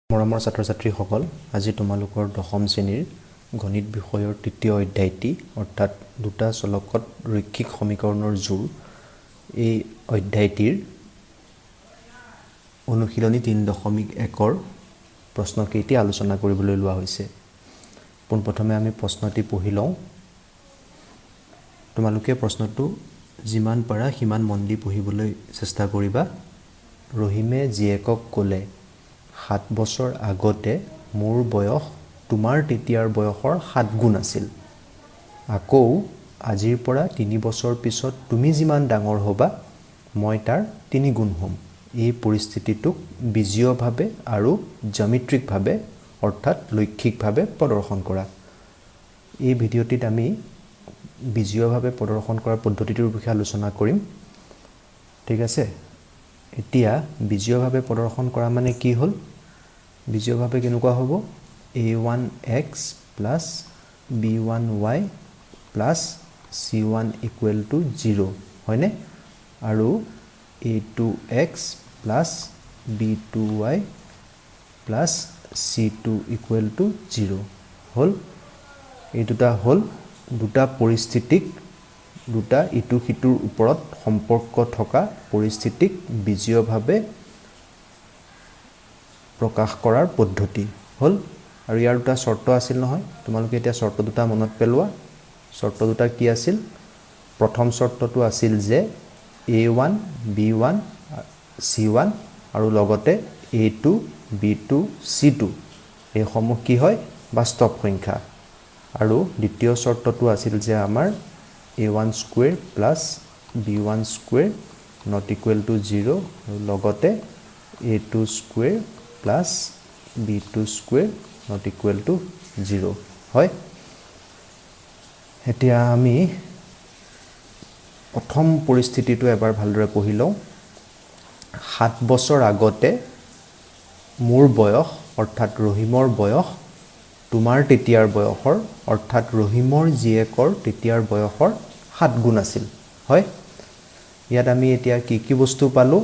মৰমৰ ছাত্ৰ-ছাত্ৰীসকল, আজি তোমালোকৰ দশম শ্ৰেণীৰ গণিত বিষয়ৰ তৃতীয় অধ্যায়টি অৰ্থাৎ দুটা চলকত ৰৈখিক সমীকৰণৰ জোৰ এই অধ্যায়টিৰ অনুশীলনী ৩.১ৰ প্ৰশ্নকেইটি আলোচনা কৰিবলৈ লোৱা হৈছে। পোনপ্ৰথমে আমি প্ৰশ্নটি পঢ়ি লওঁ। তোমালোকে প্ৰশ্নটো যিমান পাৰা সিমান মন দি পঢ়িবলৈ চেষ্টা কৰিবা। ৰহিমে জীয়েকক ক'লে ৭ বছৰ আগতে মোৰ বয়স তোমাৰ তেতিয়াৰ বয়সৰ ৭ গুণ আছিল। আকৌ আজিৰ পৰা ৩ বছৰ পিছত তুমি যিমান ডাঙৰ হ'বা মই তাৰ ৩ গুণ হ'ম। এই পৰিস্থিতিটোক বীজীয়ভাৱে আৰু জ্যামিতিকভাৱে অৰ্থাৎ লৈখিকভাৱে প্ৰদৰ্শন কৰা। এই ভিডিঅ'টিত আমি বীজীয়ভাৱে প্ৰদৰ্শন কৰাৰ পদ্ধতিটোৰ বিষয়ে আলোচনা কৰিম। ঠিক আছে, এতিয়া বীজীয়ভাৱে প্ৰদৰ্শন কৰা মানে কি হ'ল? বীজীয়ভাৱে কেনেকুৱা হ'ব? a1x plus b1y plus c1 equal to 0 হয়নে? আৰু a2x plus b2y plus c2 equal to 0 হ'ল। এই দুটা হ'ল দুটা পৰিস্থিতিক দুটা ইটো সিটোৰ ওপৰত সম্পৰ্ক থকা পৰিস্থিতিক বীজীয়ভাৱে প্ৰকাশ কৰাৰ পদ্ধতি হ'ল। আৰু ইয়াৰ দুটা চৰ্ত আছিল নহয়, তোমালোকে এতিয়া চৰ্ত দুটা মনত পেলোৱা। চৰ্ত দুটা কি আছিল? প্ৰথম চৰ্তটো আছিল যে a1 b1 c1 আৰু লগতে a2 b2 c2 এইসমূহ কি হয়? বাস্তৱ সংখ্যা। আৰু দ্বিতীয় চৰ্তটো আছিল যে আমাৰ a1 square plus b1 square not equal to 0 আৰু লগতে a2 square plus b2 square not equal to 0 হয়। এতিয়া আমি প্ৰথম পৰিস্থিতিটো এবাৰ ভালদৰে পঢ়ি লওঁ। ৭ বছৰ আগতে মোৰ বয়স অৰ্থাৎ ৰহিমৰ বয়স তোমাৰ তেতিয়াৰ বয়সৰ অৰ্থাৎ ৰহিমৰ জীয়েকৰ তেতিয়াৰ বয়সৰ ৭ গুণ আছিল হয়। ইয়াত আমি এতিয়া কি বস্তু পালোঁ?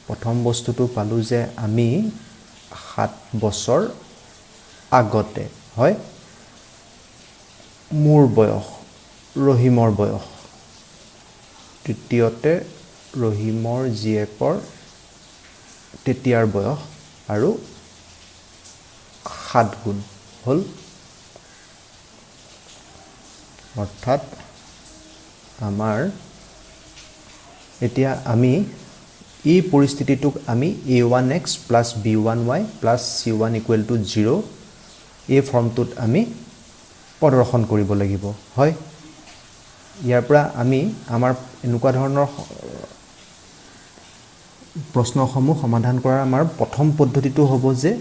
প্ৰথম বস্তুটো পালোঁ যে আমি ৭ বছৰ আগতে হয় মোৰ বয়স ৰহিমৰ বয়স, তৃতীয়তে ৰহিমৰ জীয়েকৰ তেতিয়াৰ বয়স আৰু ৭ গুণ হ'ল। অৰ্থাৎ আমাৰ এতিয়া আমি এই পৰিস্থিতিটোক আমি a1x plus b1y plus c1 equal to 0 এই ফৰ্মটোত আমি প্ৰদৰ্শন কৰিব লাগিব হয়। ইয়াৰ পৰা আমি আমাৰ এনেকুৱা ধৰণৰ প্ৰশ্নসমূহ সমাধান কৰাৰ আমাৰ প্ৰথম পদ্ধতিটো হ'ব যে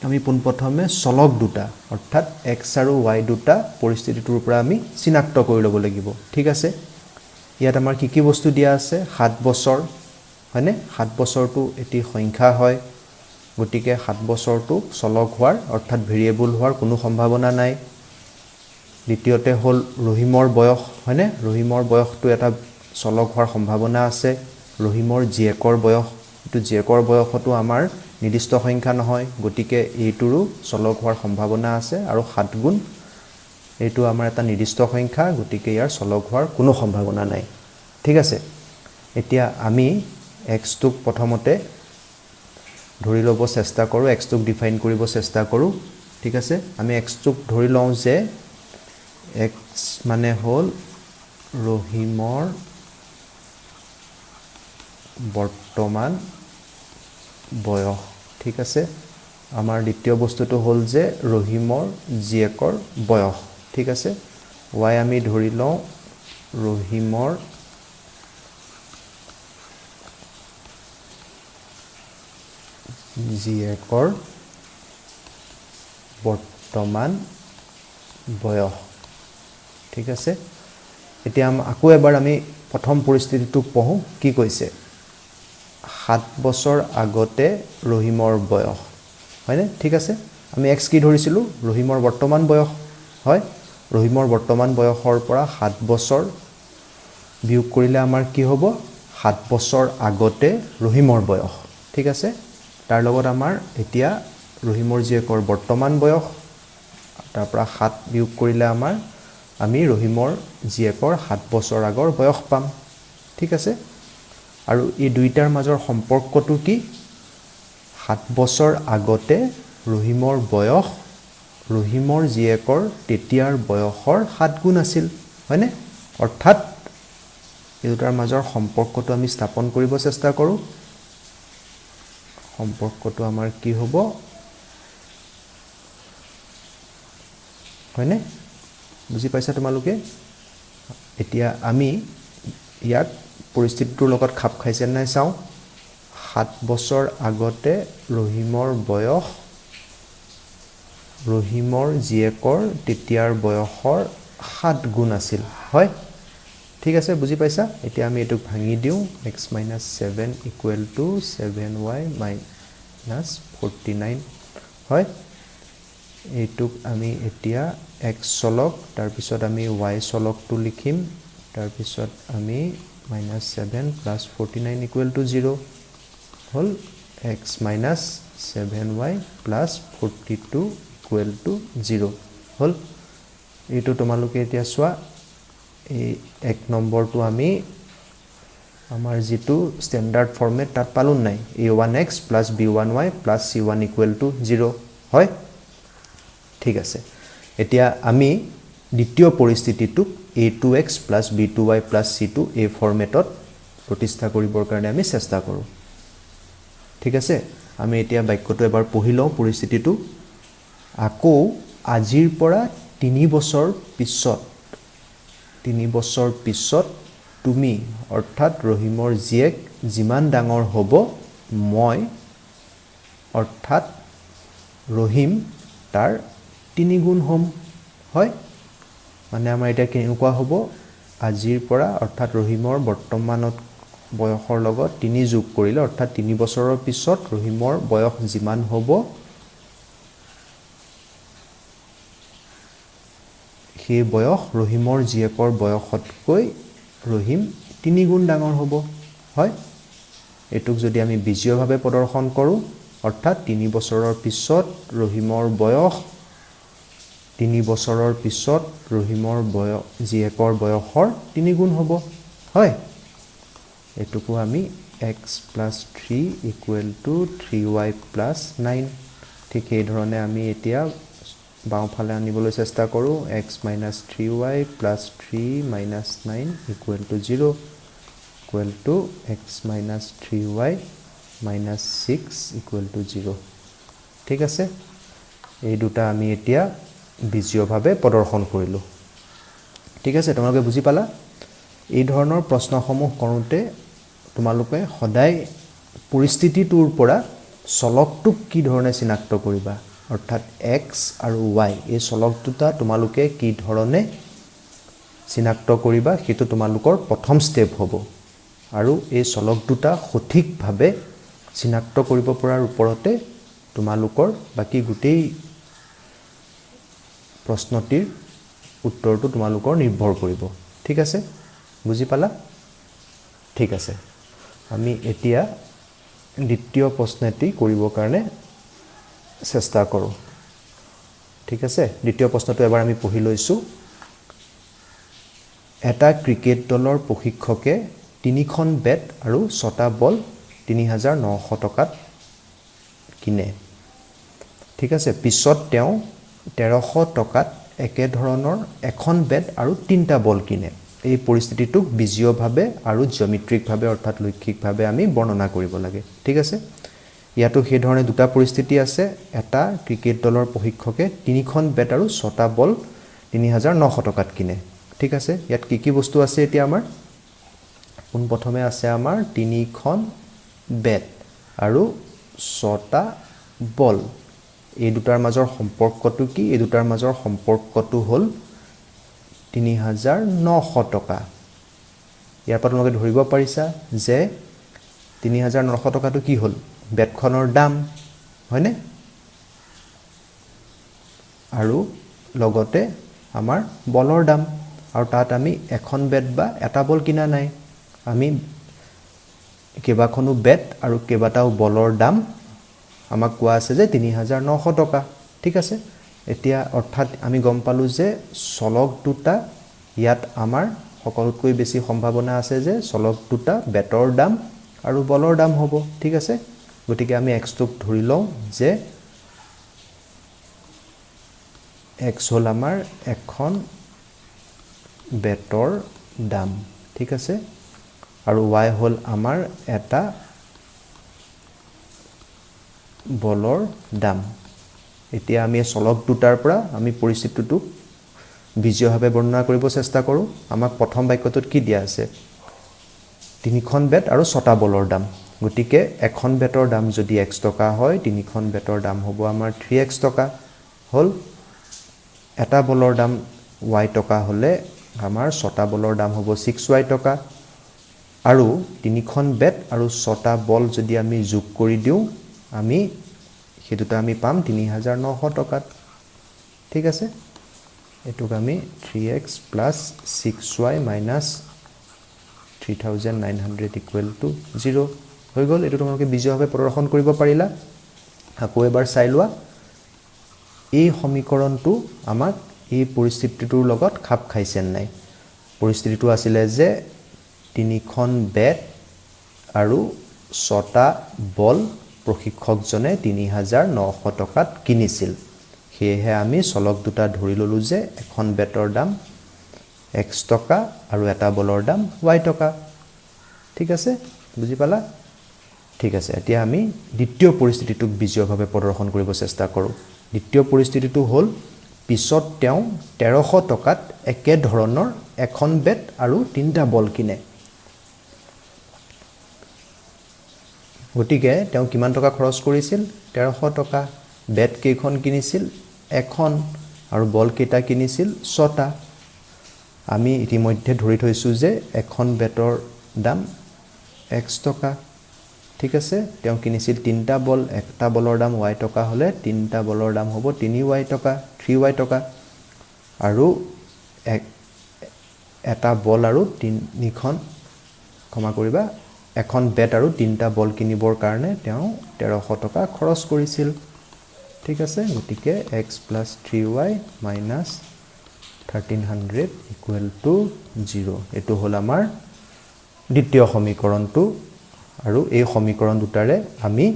আমি পোনপ্ৰথমে চলক দুটা অৰ্থাৎ x আৰু y দুটা পৰিস্থিতিটোৰ পৰা আমি চিনাক্ত কৰি ল'ব লাগিব। ঠিক আছে, ইয়াত আমাৰ কি বস্তু দিয়া আছে? ৭ বছৰ হয়নে? ৭ বছৰটো এটি সংখ্যা হয়, গতিকে ৭ বছৰটো চলক হোৱাৰ অৰ্থাৎ ভেৰিয়েবল হোৱাৰ কোনো সম্ভাৱনা নাই। দ্বিতীয়তে হ'ল ৰহিমৰ বয়স হয়নে? ৰহিমৰ বয়সটো এটা চলক হোৱাৰ সম্ভাৱনা আছে। ৰহিমৰ জীয়েকৰ বয়স, এইটো জীয়েকৰ বয়সতো আমাৰ নিৰ্দিষ্ট সংখ্যা নহয়, গতিকে এইটোৰো চলক হোৱাৰ সম্ভাৱনা আছে। আৰু ৭ গুণ এইটো আমাৰ এটা নিৰ্দিষ্ট সংখ্যা, গতিকে ইয়াৰ চলক হোৱাৰ কোনো সম্ভাৱনা নাই। ঠিক আছে, এতিয়া আমি এক্সটোক প্ৰথমতে ধৰি ল'ব চেষ্টা কৰোঁ, এক্সটোক ডিফাইন কৰিব চেষ্টা কৰোঁ। ঠিক আছে, আমি এক্সটোক ধৰি লওঁ যে এক্স মানে হ'ল ৰহিমৰ বৰ্তমান বয়স। ঠিক আছে, আমাৰ দ্বিতীয় বস্তুটো হ'ল যে ৰহিমৰ জীয়েকৰ বয়স। ঠিক আছে, y আমি ধৰি লওঁ ৰহিমৰ জীয়েকৰ বৰ্তমান বয়স। ঠিক আছে, এতিয়া আকৌ এবাৰ আমি প্ৰথম পৰিস্থিতিটোক পঢ়োঁ। কি কৈছে? ৭ বছৰ আগতে ৰহিমৰ বয়স হয়নে? ঠিক আছে, আমি এক্স কি ধৰিছিলোঁ? ৰহিমৰ বৰ্তমান বয়স হয়। ৰহিমৰ বৰ্তমান বয়সৰ পৰা ৭ বছৰ বিয়োগ কৰিলে আমাৰ কি হ'ব? ৭ বছৰ আগতে ৰহিমৰ বয়স। ঠিক আছে, তাৰ লগত আমাৰ এতিয়া ৰহিমৰ জীয়েকৰ বৰ্তমান বয়স তাৰ পৰা 7 বিয়োগ কৰিলে আমাৰ আমি ৰহিমৰ জীয়েকৰ 7 বছৰ আগৰ বয়স পাম ঠিক আছে আৰু এই দুইটাৰ মাজৰ সম্পৰ্কটো কি 7 বছৰ আগতে ৰহিমৰ বয়স ৰহিমৰ জীয়েকৰ তেতিয়াৰ বয়সৰ 7 গুণ আছিল হয়নে অৰ্থাৎ এই দুটাৰ মাজৰ সম্পৰ্কটো আমি স্থাপন কৰিব চেষ্টা কৰো সম্পৰ্কটো আমাৰ কি হ'ব হয়নে বুজি পাইছা তোমালোকে এতিয়া আমি ইয়াত পৰিস্থিতিটোৰ লগত খাপ খাইছে নাই চাও 7 বছৰ আগতে ৰহিমৰ বয়স ৰহিমৰ জীয়েকৰ তেতিয়াৰ বয়সৰ 7 গুণ আছিল হয় ঠিক আছে বুজি পাইছা এতিয়া আমি এটুক ভাঙি দিও x - 7 = 7y - 49 হয় এইটুক আমি এতিয়া x চলক তাৰ পিছত আমি y চলকটো লিখিম তাৰ পিছত আমি -7 + 49 = 0 হল x - 7y + 42 = 0 হল এইটো তোমালোকে এতিয়া চোৱা এই এক নম্বৰটো আমি আমাৰ যেটো স্ট্যান্ডার্ড ফরম্যাট তাত পালন নাই a1x + b1y + c1 = 0 হয় ঠিক আছে এতিয়া আমি দ্বিতীয় পৰিস্থিতিটো a2x + b2y + c2 এই ফৰম্যাটত প্ৰতিষ্ঠা কৰিবৰ কাৰণে আমি চেষ্টা কৰো ঠিক আছে আমি এতিয়া বাক্যটো এবাৰ পঢ়ি লওঁ পৰিস্থিতিটো আকৌ আজিৰ পৰা 3 বছৰ পিছত তুমি অৰ্থাৎ ৰহিমৰ জীয়েক যিমান ডাঙৰ হ'ব মই অৰ্থাৎ ৰহিম তাৰ 3 গুণ হম হয় মানে আমাৰ এটা কেনেকুৱা হ'ব আজিৰ পৰা অৰ্থাৎ ৰহিমৰ বৰ্তমানত বয়সৰ লগত 3 যোগ কৰিলে অৰ্থাৎ 3 বছৰৰ পিছত ৰহিমৰ বয়স যিমান হ'ব সেই বয়স ৰহিমৰ জীয়েকৰ বয়সতকৈ ৰহিম 3 গুণ ডাঙৰ হ'ব হয় এটুক যদি আমি বিজয়ভাৱে প্ৰদৰ্শন কৰো অৰ্থাৎ 3 বছৰৰ পিছত ৰহিমৰ বয়স 3 বছৰৰ পিছত ৰহিমৰ বয়স জীয়েকৰ বয়সৰ 3 গুণ হ'ব হয় এটুকু আমি x + 3 = 3y + 9 ঠিক এই ধৰণে আমি এতিয়া বাওঁফালে আনিবলৈ চেষ্টা কৰো x - 3y + 3 - 9 = 0 x - 3y - 6 = 0 ঠিক আছে এই দুটা আমি এতিয়া বিজয়ভাৱে প্ৰদৰ্শন কৰিলো ঠিক আছে তোমালোকে বুজি পালা এই ধৰণৰ প্ৰশ্নসমূহ কৰোতে তোমালোকে সদায় পৰিস্থিতিটোৰ পৰা চলকটোক কি ধৰণে চিনাক্ত কৰিবা অৰ্থাৎ x আৰু y এই চলক দুটা তোমালোকে কি ধৰণে চিনাক্ত কৰিবা হেতু তোমালোকৰ প্ৰথম স্টেপ হ'ব আৰু এই চলক দুটা সঠিকভাৱে চিনাক্ত কৰিব পৰাৰ ওপৰতে তোমালোকৰ বাকি গুটেই প্ৰশ্নটিৰ উত্তৰটো তোমালোকৰ নিৰ্ভৰ কৰিব ঠিক আছে বুজি পালা ঠিক আছে আমি এতিয়া দ্বিতীয় প্ৰশ্নটি কৰিবৰ কাৰণে চেষ্টা কৰো ঠিক আছে দ্বিতীয় প্ৰশ্নটো এবাৰ আমি পঢ়ি লৈছো এটা ক্ৰিকেট দলৰ প্ৰশিক্ষকে 3খন বেট আৰু 6টা বল 3900 টকাত কিনে ঠিক আছে পিছত তেওঁ 1300 টকাত একে ধৰণৰ এখন বেট আৰু 3টা বল কিনে এই পৰিস্থিতিটোক বিজয়ভাৱে আৰু জ্যামিতিকভাৱে অৰ্থাৎ লৈখিকভাৱে আমি বৰ্ণনা কৰিব লাগে ঠিক আছে ইয়াতো সেই ধৰণে দুটা পৰিস্থিতি আছে এটা ক্ৰিকেট দলৰ প্ৰশিক্ষকে 3খন বেট আৰু 6টা বল 3900 টকাত কিনে ঠিক আছে ইয়াত কি কি বস্তু আছে এতিয়া আমাৰ পোন প্ৰথমে আছে আমাৰ 3খন বেট আৰু 6টা বল এই দুটাৰ মাজৰ সম্পৰ্কটো কি এই দুটাৰ মাজৰ সম্পৰ্কটো হ'ল 3900 টকা ইয়াৰ পৰা তোমালোকে ধৰিব পাৰিছা যে 3900 টকাটো কি হ'ল বেটখনৰ দাম হয়নে আৰু লগতে আমাৰ বলৰ দাম আৰু তাত আমি এখন বেট বা এটা বল কিনা নাই আমি কেবাখনো বেট আৰু কেবাটাও বলৰ দাম আমাক কোৱা আছে যে ৩৯০০ টকা ঠিক আছে এতিয়া অৰ্থাৎ আমি গম পালো যে চলক দুটা ইয়াত আমাৰ সকলোতকৈ বেছি সম্ভাৱনা আছে যে চলক দুটা বেটৰ দাম আৰু বলৰ দাম হ'ব ঠিক আছে গতিকে আমি x টোক ধৰি লওঁ যে x হল আমাৰ এখন বেটৰ দাম ঠিক আছে আৰু y হল আমাৰ এটা বলৰ দাম এতিয়া আমি চলক দুটাৰ পৰা আমি পৰিস্থিতিটো বিজয়ভাৱে বৰ্ণনা কৰিব চেষ্টা কৰো আমাক প্ৰথম বাক্যটোত কি দিয়া আছে তিনিখন বেট আৰু ছটা বলৰ দাম গতিকে এখন বেটৰ দাম যদি x টকা হয় তিনিখন বেটৰ দাম হ'ব আমাৰ 3x টকা হল এটা বলৰ দাম y টকা হলে আমাৰ ছটা বলৰ দাম হ'ব 6y টকা আৰু তিনিখন বেট আৰু ছটা বল যদি আমি যোগ কৰি দিও আমি হেতুটা আমি পাম ৩৯০০ টকা ঠিক আছে এটুক আমি 3x + 6y - 3900 = 0 হৈ গল এটো তোমালোকে বিজয়ভাৱে প্ৰদৰ্শন কৰিব পাৰিলা আকৌ এবাৰ চাই লোৱা এই সমীকৰণটো আমাক এই পৰিস্থিতিটোৰ লগত খাপ খাইছে নাই পৰিস্থিতিটো আছিল যে তিনিখন বেট আৰু ছটা বল প্ৰশিক্ষকজনে ৩৯০০ টকাত কিনিছিল সেয়েহে আমি চলক দুটা ধৰি ললো যে এখন বেটৰ দাম x টকা আৰু এটা বলৰ দাম y টকা ঠিক আছে বুজি পালা ঠিক আছে এতিয়া আমি দ্বিতীয় পৰিস্থিতিটোক বিজয়ভাৱে প্ৰদৰ্শন কৰিব চেষ্টা কৰো দ্বিতীয় পৰিস্থিতিটো হল পিছত তেওঁ 1300 টকাত একে ধৰণৰ এখন বেট আৰু তিনটা বল কিনে গতিকে তেওঁ কিমান টকা খৰচ কৰিছিল 1300 টকা বেট কেইখন কিনিছিল এখন আৰু বল কেইটা কিনিছিল ছটা আমি ইতিমধ্যে ধৰি থৈছো যে এখন বেটৰ দাম x টকা ঠিক আছে তেওঁ কিনিছিল তিনটা বল একটা বলৰ দাম y টকা হলে তিনটা বলৰ দাম হ'ব 3y টকা 3y টকা আৰু এটা বল আৰু তিনিখন ক্ষমা কৰিবা এখন বেট আৰু তিনটা বল কিনিবৰ কাৰণে তেওঁ 1300 টকা খৰচ কৰিছিল ঠিক আছে গতিকে x + 3y - 1300 = 0 এটো হল আমাৰ দ্বিতীয় সমীকৰণটো আৰু এই সমীকৰণ দুটাৰে আমি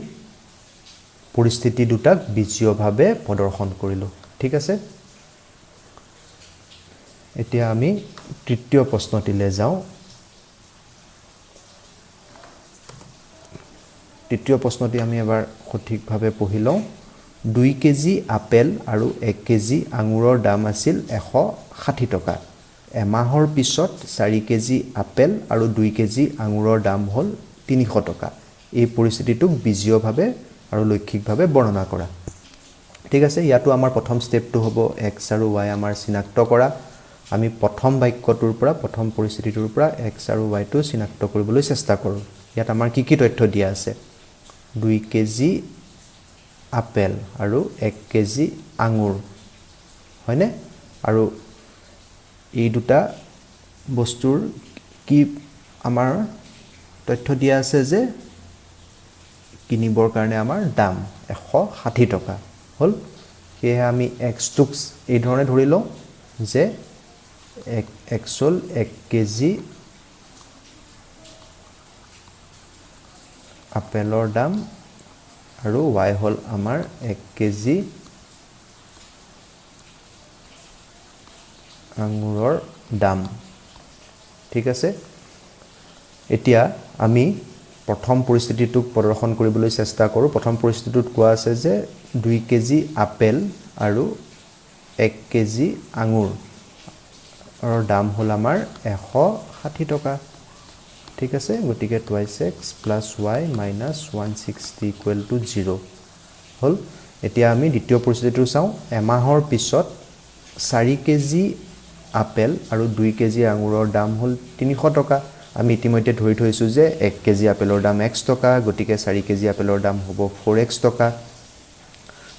পৰিস্থিতি দুটাক বিজয়ভাৱে প্ৰদৰ্শন কৰিলো ঠিক আছে এতিয়া আমি তৃতীয় প্ৰশ্নটিলে যাওঁ তৃতীয় প্ৰশ্নটি আমি এবাৰ সঠিকভাৱে পঢ়ি লওঁ 2 কেজি আপেল আৰু 1 কেজি আঙুৰৰ দাম আছিল 160 টকা এমাহৰ পিছত 4 কেজি আপেল আৰু 2 কেজি আঙুৰৰ দাম হল 300 টকা এই পৰিস্থিতিটোক বিজয়ভাৱে আৰু লৈখিকভাৱে বৰ্ণনা কৰা ঠিক আছে ইয়াতো আমাৰ প্ৰথম ষ্টেপটো হ'ব x আৰু y আমাৰ চিনাক্ত কৰা আমি প্ৰথম বাক্যটোৰ পৰা প্ৰথম পৰিস্থিতিটোৰ পৰা x আৰু y টো চিনাক্ত কৰিবলৈ চেষ্টা কৰো ইয়াত আমাৰ কি কি তথ্য দিয়া আছে 2 কেজি আপেল আৰু 1 কেজি আঙুৰ হয়নে আৰু এই দুটা বস্তুৰ কি আমাৰ তথ্য দিয়া আছে যে কিনিবৰ কাৰণে আমাৰ দাম 160 টকা হল সেয়ে আমি x টোক এই ধৰণে ধৰি লওঁ যে x হল 1 কেজি আপেলৰ দাম আৰু y হল আমাৰ 1 কেজি আঙুৰৰ দাম ঠিক আছে এতিয়া আমি প্ৰথম পৰিস্থিতিটোক প্ৰদৰ্শন কৰিবলৈ চেষ্টা কৰো প্ৰথম পৰিস্থিতিটোত কোৱা আছে যে 2 কেজি আপেল আৰু 1 কেজি আঙুৰ আৰু দাম হল আমাৰ 160 টকা ঠিক আছে গতিকে 2x + y - 160 = 0 হল এতিয়া আমি দ্বিতীয় পৰিস্থিতিটো চাওঁ এমাহৰ পিছত 4 কেজি আপেল আৰু 2 কেজি আঙুৰৰ দাম হল 300 টকা আমি ইতিমধ্যে ধৰি থৈছো যে 1 কেজি আপেলৰ দাম x টকা গতিকে 4 কেজি আপেলৰ দাম হ'ব 4x টকা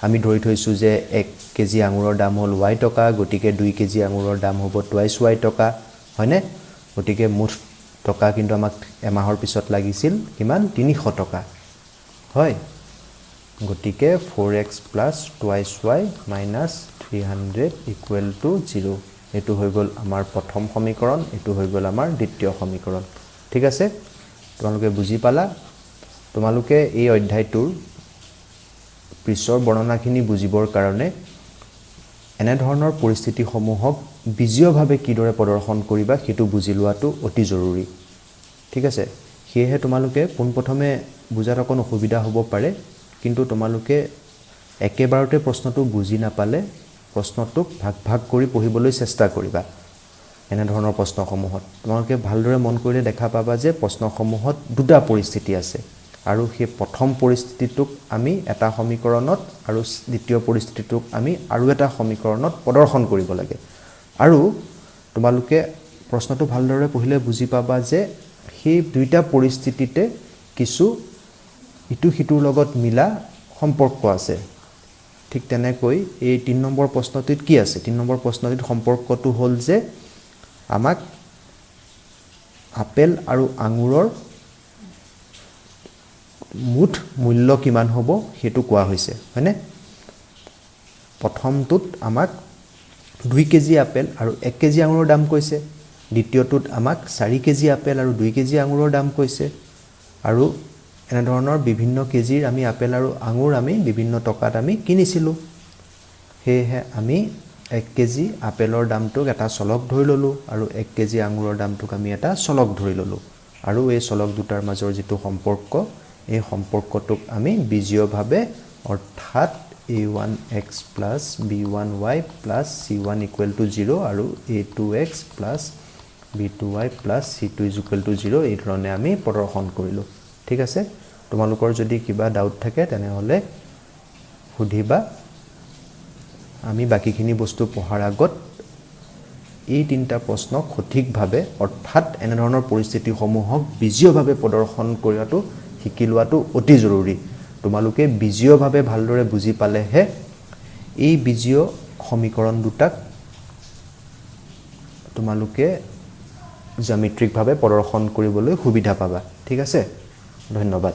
আমি ধৰি থৈছো যে 1 কেজি আঙুৰৰ দাম হল y টকা গতিকে 2 কেজি আঙুৰৰ দাম হ'ব 2y টকা হয়নে গতিকে মুঠ টকা কিন্তু আমাক এমাহৰ পিছত লাগিছিল কিমান 300 টকা হয় গতিকে 4x plus twice y minus 300 equal to 0 এইটো হৈ গ'ল আমাৰ প্ৰথম সমীকৰণ এইটো হৈ গ'ল আমাৰ দ্বিতীয় সমীকৰণ ঠিক আছে তোমালোকে বুজি পালা তোমালোকে এই অধ্যায়টোৰ পিছৰ বৰ্ণনাখিনি বুজিবৰ কাৰণে এনে ধৰণৰ পৰিস্থিতিসমূহক বিজীয়ভাৱে কিদৰে প্ৰদৰ্শন কৰিবা সেইটো বুজি লোৱাটো অতি জৰুৰী ঠিক আছে সেয়েহে তোমালোকে পোনপ্ৰথমে বুজাত অকণ অসুবিধা হ'ব পাৰে কিন্তু তোমালোকে একেবাৰতে প্ৰশ্নটো বুজি নাপালে প্ৰশ্নটোক ভাগ ভাগ কৰি পঢ়িবলৈ চেষ্টা কৰিবা এনে ধৰণৰ প্ৰশ্নসমূহত তোমালোকে ভালদৰে মন কৰিলে দেখা পাবা যে প্ৰশ্নসমূহত দুটা পৰিস্থিতি আছে আৰু সেই প্ৰথম পৰিস্থিতিটোক আমি এটা সমীকৰণত আৰু দ্বিতীয় পৰিস্থিতিটোক আমি আৰু এটা সমীকৰণত প্ৰদৰ্শন কৰিব লাগে আৰু তোমালোকে প্ৰশ্নটো ভালদৰে পঢ়িলে বুজি পাবা যে সেই দুইটা পৰিস্থিতিতে কিছু ইটো সিটোৰ লগত মিলা সম্পৰ্ক আছে ঠিক তেনেকৈ এই ৩ নম্বৰ প্ৰশ্নটিত কি আছে ৩ নম্বৰ প্ৰশ্নটিত সম্পৰ্কটো হ'ল যে আমাক আপেল আৰু আঙুৰৰ মুঠ মূল্য কিমান হ'ব সেইটো কোৱা হৈছে হয়নে প্ৰথমটোত আমাক 2 কেজি আপেল আৰু 1 কেজি আঙুৰৰ দাম কৈছে দ্বিতীয়টোত আমাক 4 কেজি আপেল আৰু 2 কেজি আঙুৰৰ দাম কৈছে আৰু এনে ধৰণৰ বিভিন্ন কেজিৰ আমি আপেল আৰু আঙুৰ আমি বিভিন্ন টকাত আমি কিনিছিলো হেহে আমি 1 কেজি আপেলৰ দামটোক এটা চলক ধৰি ললো আৰু 1 কেজি আঙুৰৰ দামটোক আমি এটা চলক ধৰি ললো আৰু এই চলক দুটাৰ মাজৰ যেটো সম্পৰ্ক এই সম্পৰ্কটোক আমি বিজীয়ভাৱে অৰ্থাৎ a1x + b1y + c1 = 0 আৰু a2x + b2y + c2 = 0 এই ধৰণে আমি প্ৰদৰ্শন কৰিলো ঠিক আছে তোমালোকৰ যদি কিবা ডাউট থাকে তেনেহলে সুধিবা আমি বাকিখিনি বস্তু পঢ়াৰ আগত এই তিনটা প্ৰশ্ন সঠিকভাৱে অৰ্থাৎ এনে ধৰণৰ পৰিস্থিতিসমূহক বিজীয়ভাৱে প্ৰদৰ্শন কৰাটো শিকি লোৱাটো অতি জৰুৰী তোমালোকে বিজীয়ভাৱে ভালদৰে বুজি পালেহে এই বিজীয় সমীকৰণ দুটাক তোমালোকে জ্যামিতিকভাৱে প্ৰদৰ্শন কৰিবলৈ সুবিধা পাবা ঠিক আছে ধন্যবাদ